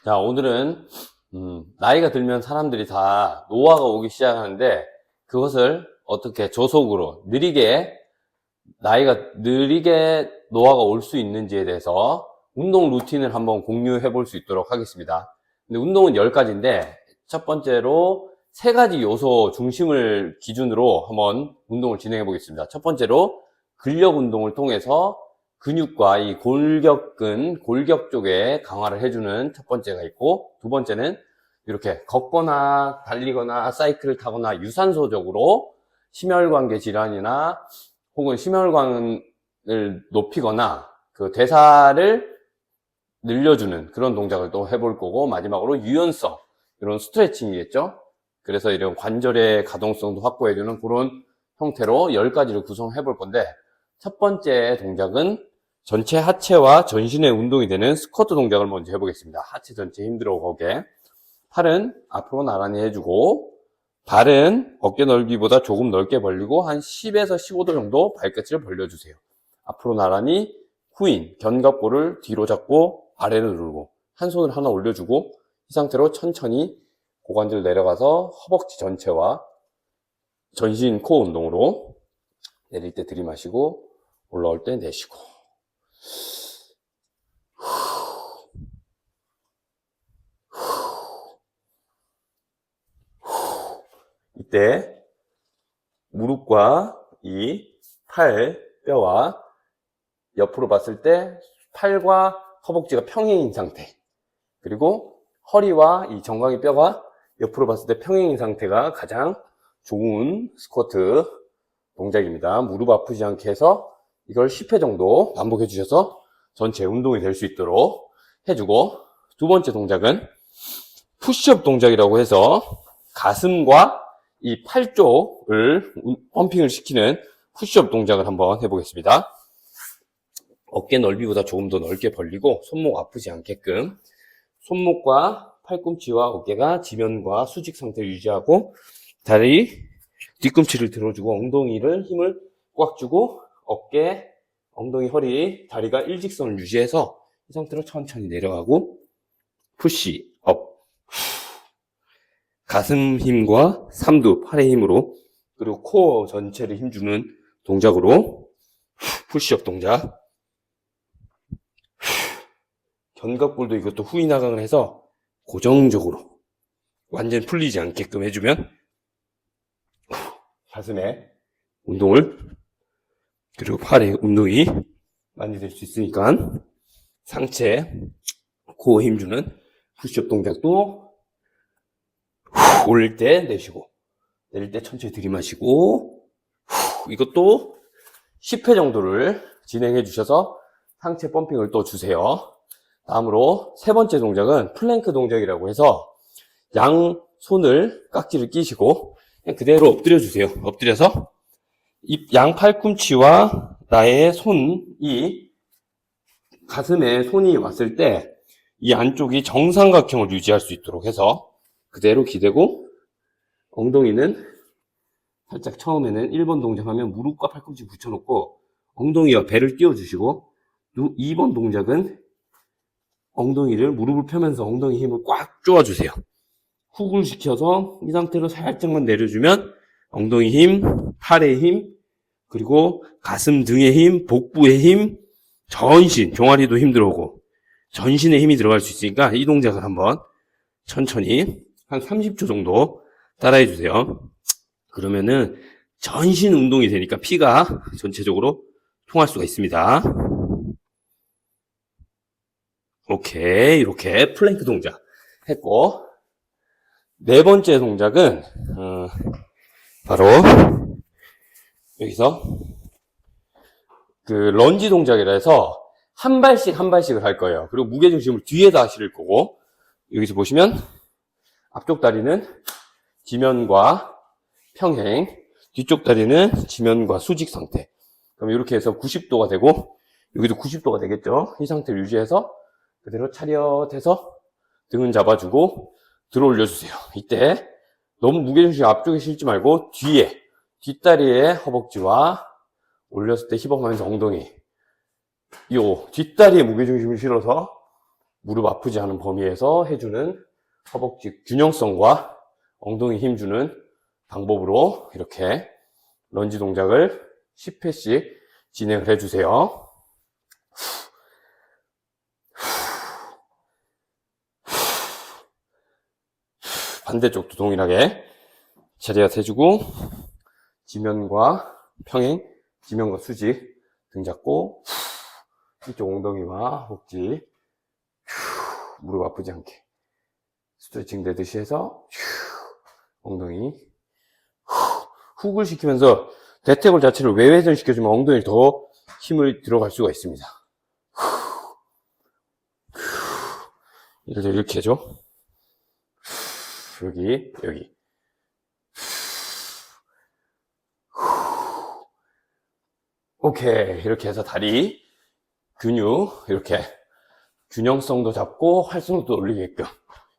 자, 오늘은 나이가 들면 사람들이 다 노화가 오기 시작하는데 그것을 어떻게 저속으로 느리게 노화가 올 수 있는지에 대해서 운동 루틴을 한번 공유해 볼 수 있도록 하겠습니다. 근데 운동은 10가지인데 첫 번째로 3가지 요소 중심을 기준으로 한번 운동을 진행해 보겠습니다. 첫 번째로 근력 운동을 통해서 근육과 이 골격 쪽에 강화를 해주는 첫 번째가 있고, 두 번째는 이렇게 걷거나 달리거나 사이클을 타거나 유산소적으로 심혈관계 질환이나 혹은 심혈관을 높이거나 그 대사를 늘려주는 그런 동작을 또 해볼 거고, 마지막으로 유연성, 이런 스트레칭이겠죠. 그래서 이런 관절의 가동성도 확보해주는 그런 형태로 10가지를 구성해 볼 건데, 첫 번째 동작은 전체 하체와 전신의 운동이 되는 스쿼트 동작을 먼저 해보겠습니다. 하체 전체 힘들어 오게. 팔은 앞으로 나란히 해주고, 발은 어깨 넓이보다 조금 넓게 벌리고 한 10에서 15도 정도 발끝을 벌려주세요. 앞으로 나란히 후인, 견갑골을 뒤로 잡고 아래로 누르고, 한 손을 하나 올려주고, 이 상태로 천천히 고관절 내려가서 허벅지 전체와 전신 코어 운동으로 내릴 때 들이마시고 올라올 때 내쉬고. 이때 무릎과 이 팔 뼈와 옆으로 봤을 때 팔과 허벅지가 평행인 상태, 그리고 허리와 이 정강이 뼈가 옆으로 봤을 때 평행인 상태가 가장 좋은 스쿼트 동작입니다. 무릎 아프지 않게 해서 이걸 10회 정도 반복해 주셔서 전체 운동이 될 수 있도록 해주고, 두 번째 동작은 푸시업 동작이라고 해서 가슴과 이 팔 쪽을 펌핑을 시키는 푸시업 동작을 한번 해보겠습니다. 어깨 넓이보다 조금 더 넓게 벌리고 손목 아프지 않게끔 손목과 팔꿈치와 어깨가 지면과 수직 상태를 유지하고, 다리 뒤꿈치를 들어주고 엉덩이를 힘을 꽉 주고 어깨, 엉덩이, 허리, 다리가 일직선을 유지해서 이 상태로 천천히 내려가고 푸시 업. 가슴 힘과 삼두, 팔의 힘으로, 그리고 코어 전체를 힘주는 동작으로 푸시업 동작. 견갑골도 이것도 후인하강을 해서 고정적으로 완전 풀리지 않게끔 해주면 가슴에 운동을, 그리고 팔에 운동이 많이 될 수 있으니까 상체, 코어 힘주는 푸시업 동작도 올릴 때 내쉬고 내릴 때 천천히 들이마시고, 이것도 10회 정도를 진행해 주셔서 상체 펌핑을 또 주세요. 다음으로 세 번째 동작은 플랭크 동작이라고 해서 양 손을 깍지를 끼시고 그냥 그대로 엎드려 주세요. 엎드려서 이 양 팔꿈치와 나의 손이 가슴에 손이 왔을 때 이 안쪽이 정삼각형을 유지할 수 있도록 해서 그대로 기대고, 엉덩이는 살짝 처음에는 1번 동작하면 무릎과 팔꿈치 붙여놓고 엉덩이와 배를 띄워주시고, 2번 동작은 엉덩이를 무릎을 펴면서 엉덩이 힘을 꽉 조아주세요. 훅을 시켜서 이 상태로 살짝만 내려주면 엉덩이 힘, 팔의 힘, 그리고 가슴 등의 힘, 복부의 힘, 전신, 종아리도 힘 들어오고 전신에 힘이 들어갈 수 있으니까 이 동작을 한번 천천히 한 30초 정도 따라해 주세요. 그러면은 전신 운동이 되니까 피가 전체적으로 통할 수가 있습니다. 오케이, 이렇게 플랭크 동작 했고, 네 번째 동작은 바로 여기서 그 런지 동작이라 해서 한 발씩을 할 거예요. 그리고 무게중심을 뒤에다 실을 거고, 여기서 보시면 앞쪽 다리는 지면과 평행, 뒤쪽 다리는 지면과 수직 상태. 그럼 이렇게 해서 90도가 되고, 여기도 90도가 되겠죠. 이 상태를 유지해서 그대로 차렷해서 등은 잡아주고 들어 올려주세요. 이때 너무 무게중심 앞쪽에 실지 말고 뒷다리에 허벅지와 올렸을 때 힙업하면서 엉덩이, 요 뒷다리에 무게중심을 실어서 무릎 아프지 않은 범위에서 해주는 허벅지 균형성과 엉덩이 힘주는 방법으로 이렇게 런지 동작을 10회씩 진행을 해주세요. 반대쪽도 동일하게 자리앗 해주고 지면과 평행, 지면과 수직 등 잡고 이쪽 엉덩이와 허벅지 무릎 아프지 않게 스트레칭 되듯이 해서 엉덩이 훅을 시키면서 대퇴골 자체를 외회전 시켜주면 엉덩이에 더 힘을 들어갈 수가 있습니다. 이렇게 해줘. 여기 오케이. 이렇게 해서 다리 근육 이렇게 균형성도 잡고 활성도도 올리게끔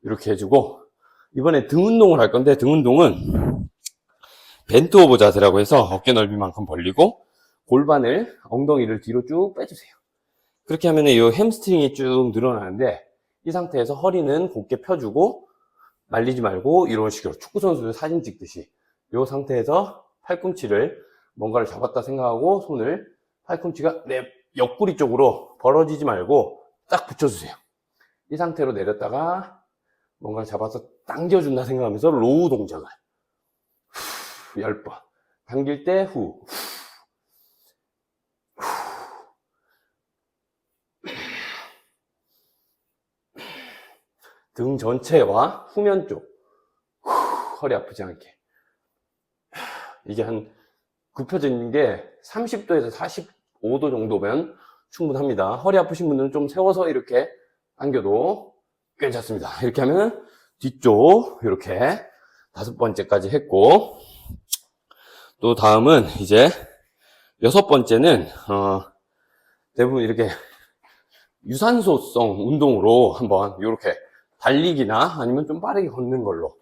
이렇게 해주고, 이번에 등 운동을 할 건데, 등 운동은 벤트 오버 자세라고 해서 어깨 넓이만큼 벌리고 골반을, 엉덩이를 뒤로 쭉 빼주세요. 그렇게 하면 이 햄스트링이 쭉 늘어나는데, 이 상태에서 허리는 곧게 펴주고 말리지 말고 이런 식으로 축구선수들 사진 찍듯이 이 상태에서 팔꿈치를 뭔가를 잡았다 생각하고 손을 팔꿈치가 내 옆구리 쪽으로 벌어지지 말고 딱 붙여주세요. 이 상태로 내렸다가 뭔가를 잡아서 당겨준다 생각하면서 로우 동작을 10번 당길 때 후, 등 전체와 후면 쪽 허리 아프지 않게. 이게 한 굽혀지는 게 30도에서 45도 정도면 충분합니다. 허리 아프신 분들은 좀 세워서 이렇게 당겨도 괜찮습니다. 이렇게 하면 뒤쪽 이렇게 5번째까지 했고, 또 다음은 이제 6번째는 대부분 이렇게 유산소성 운동으로 한번 이렇게 달리기나 아니면 좀 빠르게 걷는 걸로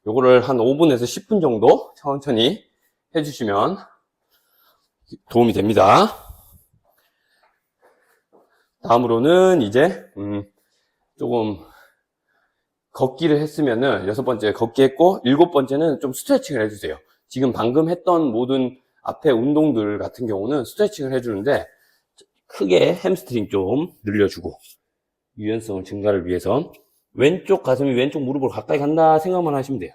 요거를 한 5분에서 10분 정도 천천히 해주시면 도움이 됩니다. 다음으로는 이제 조금 걷기를 했으면은 6번째 걷기 했고, 7번째는 좀 스트레칭을 해주세요. 지금 방금 했던 모든 앞에 운동들 같은 경우는 스트레칭을 해주는데 크게 햄스트링 좀 늘려주고 유연성 증가를 위해서 왼쪽 가슴이 왼쪽 무릎으로 가까이 간다 생각만 하시면 돼요.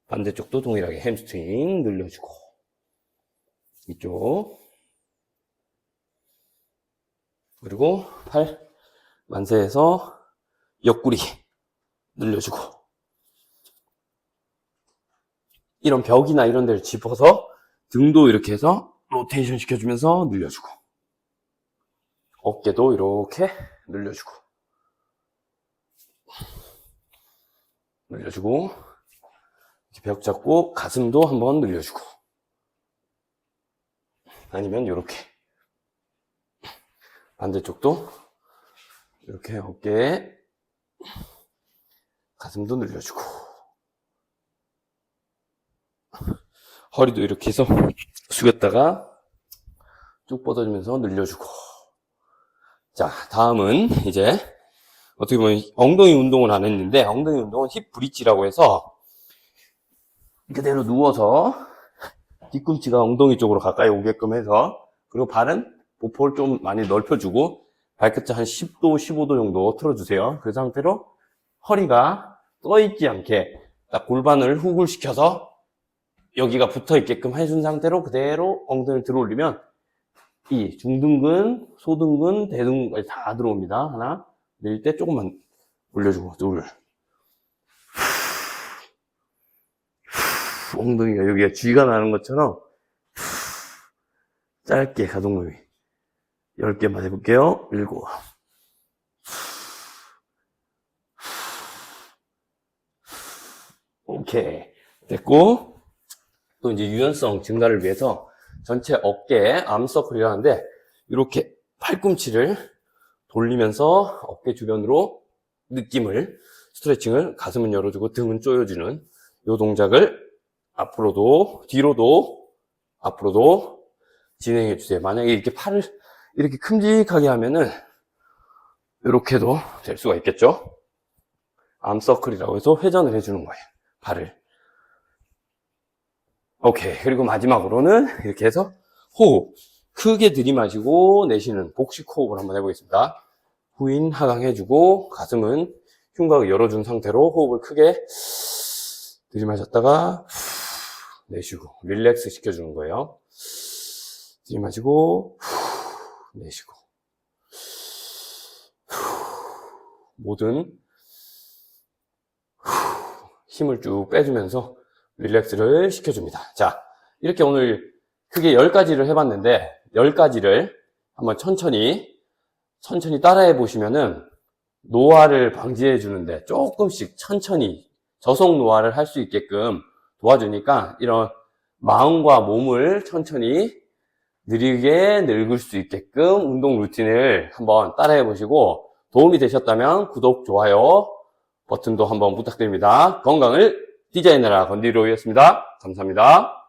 반대쪽도 동일하게 햄스트링 늘려주고 이쪽, 그리고 팔 만세해서 옆구리 늘려주고, 이런 벽이나 이런 데를 짚어서 등도 이렇게 해서 로테이션 시켜주면서 늘려주고, 어깨도 이렇게 늘려주고 벽 잡고 가슴도 한번 늘려주고, 아니면 이렇게 반대쪽도 이렇게 어깨에 가슴도 늘려주고, 허리도 이렇게 해서 숙였다가 쭉 뻗어주면서 늘려주고. 자, 다음은 이제 어떻게 보면 엉덩이 운동을 안 했는데, 엉덩이 운동은 힙 브릿지라고 해서 그대로 누워서 뒤꿈치가 엉덩이 쪽으로 가까이 오게끔 해서, 그리고 발은 보폭을 좀 많이 넓혀주고 발끝을 한 10도, 15도 정도 틀어주세요. 그 상태로 허리가 떠있지 않게 딱 골반을 훅을 시켜서 여기가 붙어있게끔 해준 상태로 그대로 엉덩이를 들어 올리면 이 중등근, 소등근, 대등근까지 다 들어옵니다. 하나, 내릴 때 조금만 올려주고, 둘. 엉덩이가 여기가 쥐가 나는 것처럼 짧게 가동범위 10개만 해볼게요. 7. 오케이. 됐고, 또 이제 유연성 증가를 위해서 전체 어깨 암서클이라 하는데, 이렇게 팔꿈치를 돌리면서 어깨 주변으로 느낌을, 스트레칭을, 가슴은 열어주고 등은 조여주는 이 동작을 앞으로도, 뒤로도, 앞으로도 진행해 주세요. 만약에 이렇게 팔을 이렇게 큼직하게 하면은 이렇게도 될 수가 있겠죠. 암서클이라고 해서 회전을 해주는 거예요. 발을. 오케이. 그리고 마지막으로는 이렇게 해서 호흡. 크게 들이마시고 내쉬는 복식 호흡을 한번 해보겠습니다. 후인 하강해주고 가슴은 흉곽을 열어준 상태로 호흡을 크게 들이마셨다가 내쉬고 릴렉스 시켜주는 거예요. 들이마시고 내쉬고 모든 힘을 쭉 빼주면서 릴렉스를 시켜줍니다. 자, 이렇게 오늘 크게 10가지를 해봤는데 10가지를 한번 천천히 따라해 보시면은 노화를 방지해 주는데 조금씩 천천히 저속 노화를 할 수 있게끔 도와주니까 이런 마음과 몸을 천천히 느리게 늙을 수 있게끔 운동 루틴을 한번 따라해 보시고 도움이 되셨다면 구독, 좋아요 버튼도 한번 부탁드립니다. 건강을 디자인해라 건디로이였습니다. 감사합니다.